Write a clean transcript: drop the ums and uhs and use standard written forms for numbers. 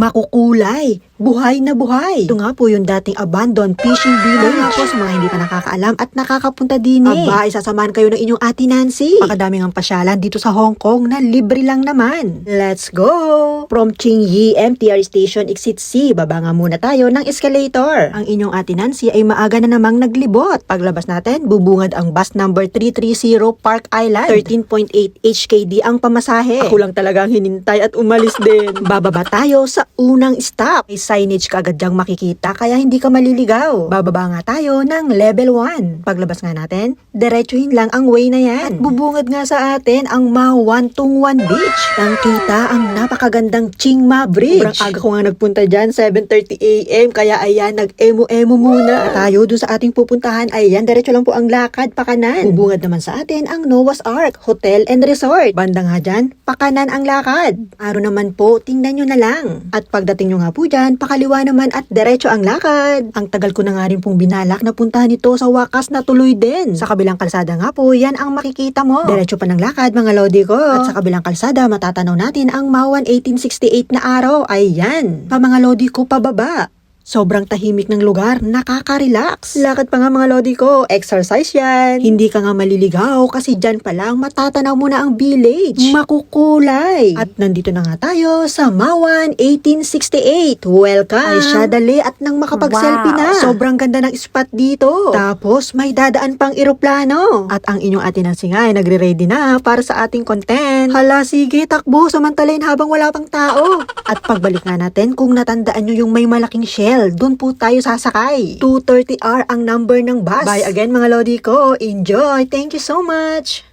makukulay, buhay na buhay. Ito nga po yung dating abandoned fishing village. Nga po sa mga hindi pa nakakaalam at nakakapunta din Aba, isasamahan kayo ng inyong Ate Nancy. Pakadami ng pasyalan dito sa Hong Kong na libre lang naman. Let's go! From Qingyi MTR Station Exit C, baba nga muna tayo ng escalator. Ang inyong Ate Nancy ay maaga na namang naglibot. Paglabas natin, bubungad ang bus number 330 Park Island. 13.8 HKD ang pamasahe. Ako lang talagang hinintay at umalis din. Bababa tayo sa unang stop. May signage ka agad diyang makikita kaya hindi ka maliligaw. Bababa nga tayo ng level 1. Paglabas nga natin, diretsuhin lang ang way na yan. At bubungad nga sa atin ang Ma Wan Tung Wan Beach. Nang kita ang napakagandang Ching Ma Bridge. Sobrang aga ko nga nagpunta dyan, 7:30 AM. Kaya ayan, nag-emo-emo muna. At tayo dun sa ating pupuntahan, ayan, diretso lang po ang lakad pakanan. Bubungad naman sa atin ang Noah's Ark Hotel and Resort. Banda nga dyan, pakanan ang lakad. Araw naman po, tingnan nyo na lang. At pagdating nyo nga po dyan, pakaliwa naman at diretso ang lakad. Ang tagal ko na nga rin pong binalak na puntahan ito, sa wakas na tuloy din. Sa kabilang kalsada nga po, yan ang makikita mo. Diretso pa ng lakad mga lodi ko. At sa kabilang kalsada, matatanaw natin ang Mawan 1868 na araw. Ayan, pa mga lodi ko pababa. Sobrang tahimik ng lugar, nakaka-relax. Lakad pa nga mga lodi ko, exercise yan. Hindi ka nga maliligaw kasi dyan pa lang matatanaw mo na ang village. Makukulay. At nandito na nga tayo sa Mawan 1868. Welcome. Ay siya dali at nang makapag-selfie na. Sobrang ganda ng spot dito. Tapos may dadaan pang eroplano. At ang inyong Ate Nancy nga ay nagre-ready na para sa ating content. Hala, sige, takbo, samantalain habang wala pang tao. At pagbalik nga natin, kung natandaan nyo yung may malaking shell, doon po tayo sasakay. 2:30 hour ang number ng bus. Bye again mga lodi ko. Enjoy. Thank you so much.